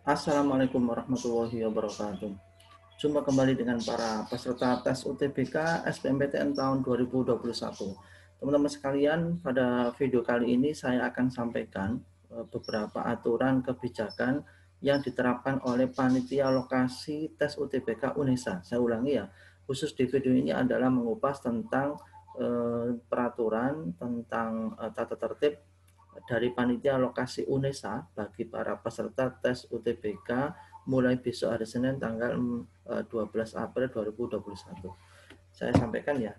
Assalamualaikum warahmatullahi wabarakatuh. Jumpa kembali dengan para peserta tes UTBK SBMPTN tahun 2021. Teman-teman sekalian, pada video kali ini saya akan sampaikan beberapa aturan kebijakan yang diterapkan oleh panitia lokasi tes UTBK UNESA. Saya ulangi ya, khusus di video ini adalah mengupas tentang peraturan tentang tata tertib dari panitia lokasi UNESA bagi para peserta tes UTBK mulai besok hari Senin tanggal 12 April 2021. Saya sampaikan ya,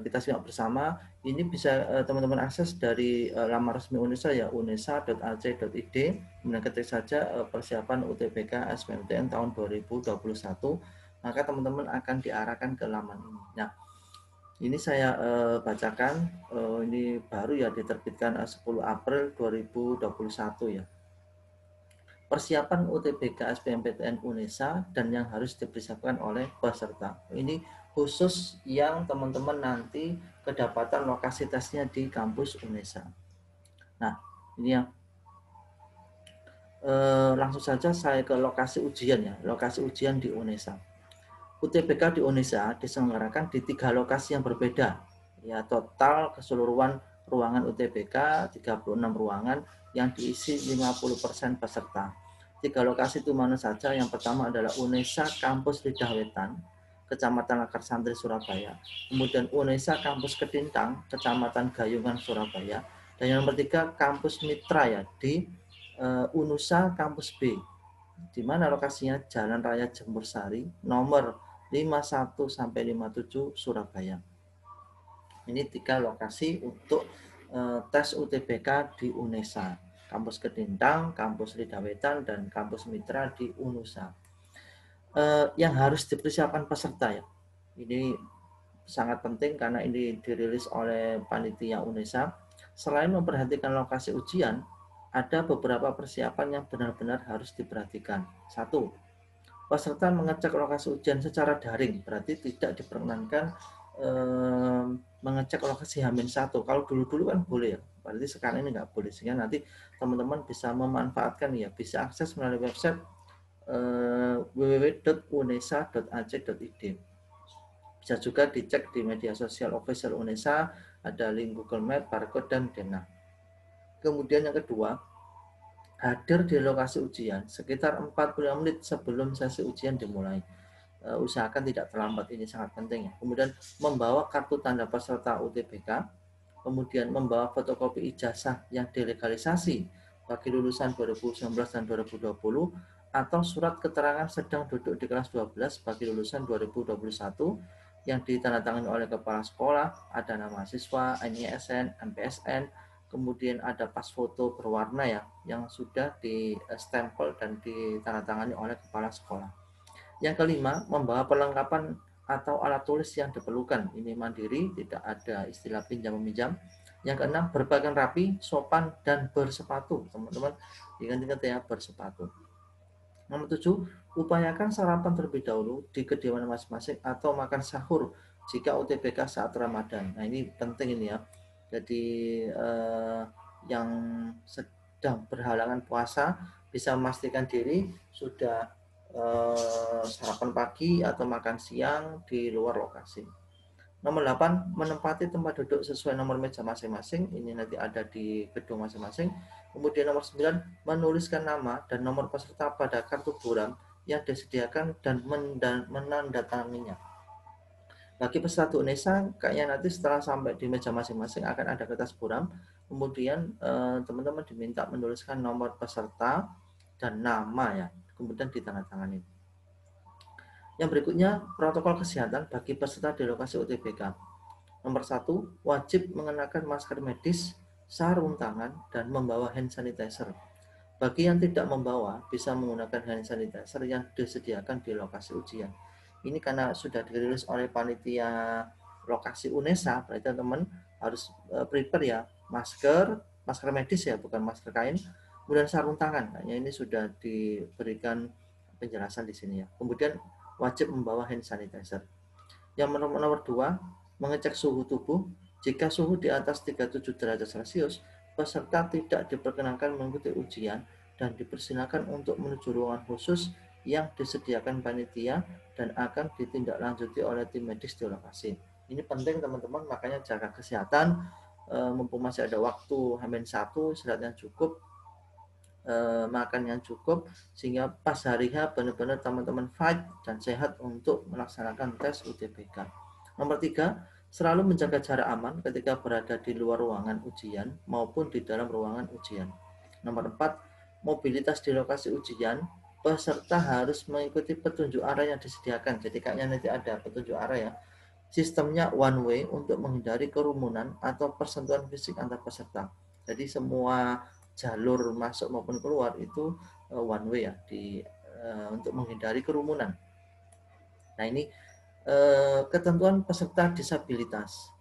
kita simak bersama. Ini bisa teman-teman akses dari laman resmi UNESA ya, unesa.ac.id. Kemudian ketik saja persiapan UTBK SBMPTN tahun 2021, maka teman-teman akan diarahkan ke laman ini. Nah, ini saya bacakan, ini baru ya diterbitkan 10 April 2021 ya. Persiapan UTBK SBMPTN UNESA dan yang harus dipersiapkan oleh peserta. Ini khusus yang teman-teman nanti kedapatan lokasi tesnya di kampus UNESA. Nah, ini ya. Langsung saja saya ke lokasi ujian ya, lokasi ujian di UNESA. UTBK di UNESA diselenggarakan di 3 lokasi yang berbeda. Ya, total keseluruhan ruangan UTBK 36 ruangan yang diisi 50% peserta. 3 lokasi itu mana saja? Yang pertama adalah UNESA Kampus Lidah Wetan, Kecamatan Lakar Santri, Surabaya. Kemudian UNESA Kampus Kedintang, Kecamatan Gayungan, Surabaya. Dan yang nomor 3 Kampus Mitra ya di UNUSA Kampus B, di mana lokasinya Jalan Raya Jemur Sari nomor 51 sampai 57 Surabaya. Ini 3 lokasi untuk tes UTBK di UNESA. Kampus Kedintang, Kampus Lidah Wetan, dan Kampus Mitra di UNUSA. Yang harus dipersiapkan peserta ya. Ini sangat penting karena ini dirilis oleh panitia UNESA. Selain memperhatikan lokasi ujian, ada beberapa persiapan yang benar-benar harus diperhatikan. 1. Peserta mengecek lokasi ujian secara daring, berarti tidak diperkenankan mengecek lokasi H-1. Kalau dulu-dulu kan boleh ya, berarti sekarang ini nggak boleh, sehingga nanti teman-teman bisa memanfaatkan ya, bisa akses melalui website www.unesa.ac.id. Bisa juga dicek di media sosial official UNESA, ada link Google Map, barcode, dan Dena. Kemudian yang kedua, hadir di lokasi ujian sekitar 45 menit sebelum sesi ujian dimulai. Usahakan tidak terlambat, ini sangat penting ya. Kemudian membawa kartu tanda peserta UTBK, kemudian membawa fotokopi ijazah yang delegalisasi bagi lulusan 2019 dan 2020, atau surat keterangan sedang duduk di kelas 12 bagi lulusan 2021 yang ditandatangani oleh kepala sekolah, ada nama siswa, NISN, MPSN, kemudian ada pas foto berwarna ya, yang sudah di stempel dan ditandatangani oleh kepala sekolah. Yang kelima, membawa perlengkapan atau alat tulis yang diperlukan. Ini mandiri, tidak ada istilah pinjam meminjam. Yang keenam, berpakaian rapi, sopan, dan bersepatu. Teman-teman ingat-ingat ya, bersepatu. Nomor 7, upayakan sarapan terlebih dahulu di kediaman masing-masing atau makan sahur jika UTBK saat Ramadan. Nah, ini penting ini ya. Jadi yang sedang berhalangan puasa bisa memastikan diri sudah sarapan pagi atau makan siang di luar lokasi. Nomor 8, menempati tempat duduk sesuai nomor meja masing-masing. Ini nanti ada di gedung masing-masing. Kemudian nomor 9, menuliskan nama dan nomor peserta pada kartu buram yang disediakan dan menandatanganinya. Bagi peserta UNESA, kayaknya nanti setelah sampai di meja masing-masing akan ada kertas buram. Kemudian teman-teman diminta menuliskan nomor peserta dan nama ya. Kemudian ditandatangani. Yang berikutnya, protokol kesehatan bagi peserta di lokasi UTBK. Nomor 1, wajib mengenakan masker medis, sarung tangan, dan membawa hand sanitizer. Bagi yang tidak membawa, bisa menggunakan hand sanitizer yang disediakan di lokasi ujian. Ini karena sudah dirilis oleh panitia lokasi UNESA, berarti teman-teman harus prepare ya, masker medis ya, bukan masker kain, kemudian sarung tangan. Nah, ini sudah diberikan penjelasan di sini ya. Kemudian wajib membawa hand sanitizer. Yang nomor 2, mengecek suhu tubuh. Jika suhu di atas 37 derajat Celcius, peserta tidak diperkenankan mengikuti ujian dan dipersilakan untuk menuju ruangan khusus yang disediakan panitia dan akan ditindaklanjuti oleh tim medis di lokasi. Ini penting teman-teman, makanya jaga kesehatan, mumpung masih ada waktu H-1, istirahat yang cukup, makan yang cukup, sehingga pas hari H benar-benar teman-teman fight dan sehat untuk melaksanakan tes UTBK. Nomor 3, selalu menjaga jarak aman ketika berada di luar ruangan ujian maupun di dalam ruangan ujian. Nomor 4, mobilitas di lokasi ujian, peserta harus mengikuti petunjuk arah yang disediakan. Jadi kayaknya nanti ada petunjuk arah ya. Sistemnya one way untuk menghindari kerumunan atau persentuhan fisik antar peserta. Jadi semua jalur masuk maupun keluar itu one way ya, untuk menghindari kerumunan. Nah ini ketentuan peserta disabilitas.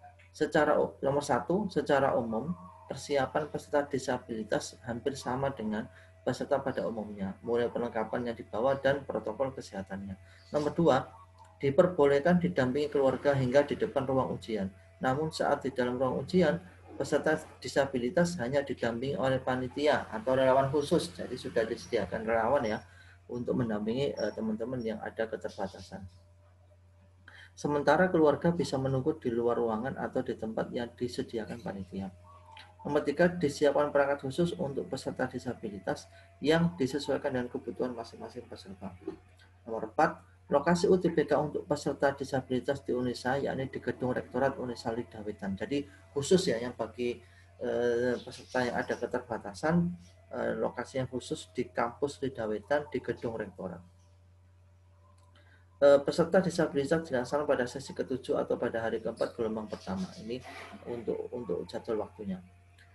Nomor 1, secara umum persiapan peserta disabilitas hampir sama dengan peserta pada umumnya, mulai perlengkapan yang dibawa dan protokol kesehatannya. Nomor 2, diperbolehkan didampingi keluarga hingga di depan ruang ujian. Namun saat di dalam ruang ujian, peserta disabilitas hanya didampingi oleh panitia atau relawan khusus. Jadi sudah disediakan relawan ya untuk mendampingi teman-teman yang ada keterbatasan. Sementara keluarga bisa menunggu di luar ruangan atau di tempat yang disediakan panitia. Nomor 3, disiapkan perangkat khusus untuk peserta disabilitas yang disesuaikan dengan kebutuhan masing-masing peserta. Nomor 4, lokasi UTBK untuk peserta disabilitas di UNESA, yakni di Gedung Rektorat UNESA Lidawetan. Jadi khusus ya, yang bagi peserta yang ada keterbatasan, lokasi yang khusus di kampus Lidawetan di Gedung Rektorat. Peserta disabilitas dilaksanakan pada sesi ke-7 atau pada hari ke-4 gelombang pertama. Ini untuk jadwal waktunya.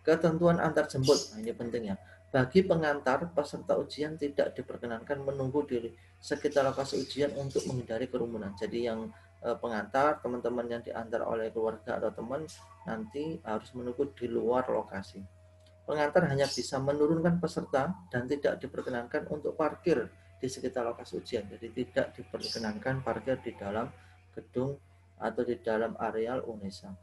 Ketentuan antar jemput, nah ini penting ya. Bagi pengantar, peserta ujian tidak diperkenankan menunggu di sekitar lokasi ujian untuk menghindari kerumunan. Jadi yang pengantar, teman-teman yang diantar oleh keluarga atau teman, nanti harus menunggu di luar lokasi. Pengantar hanya bisa menurunkan peserta dan tidak diperkenankan untuk parkir di sekitar lokasi ujian. Jadi tidak diperkenankan parkir di dalam gedung atau di dalam areal UNESA.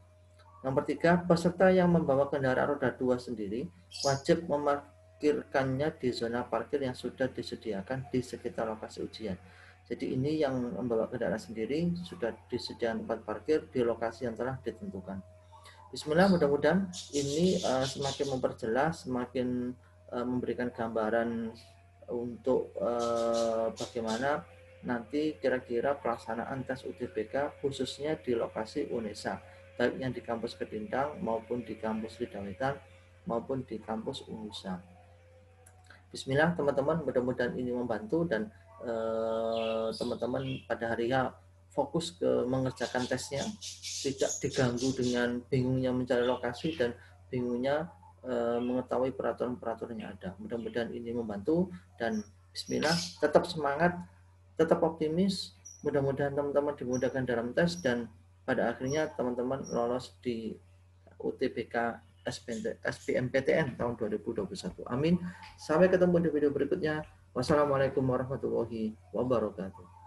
Nomor 3, peserta yang membawa kendaraan roda 2 sendiri wajib memarkirkannya di zona parkir yang sudah disediakan di sekitar lokasi ujian. Jadi ini yang membawa kendaraan sendiri sudah disediakan tempat parkir di lokasi yang telah ditentukan. Bismillah, mudah-mudahan ini semakin memperjelas, semakin memberikan gambaran untuk bagaimana nanti kira-kira pelaksanaan tes UTBK khususnya di lokasi UNESA, baik yang di kampus Kedintang maupun di kampus Lidawetan maupun di kampus UNUSA. Bismillah teman-teman, mudah-mudahan ini membantu dan teman-teman pada hari ini fokus ke mengerjakan tesnya, tidak diganggu dengan bingungnya mencari lokasi dan bingungnya mengetahui peraturan-peraturan yang ada. Mudah-mudahan ini membantu dan bismillah, tetap semangat, tetap optimis, mudah-mudahan teman-teman dimudahkan dalam tes dan pada akhirnya teman-teman lolos di UTBK SBMPTN tahun 2021. Amin. Sampai ketemu di video berikutnya. Wassalamualaikum warahmatullahi wabarakatuh.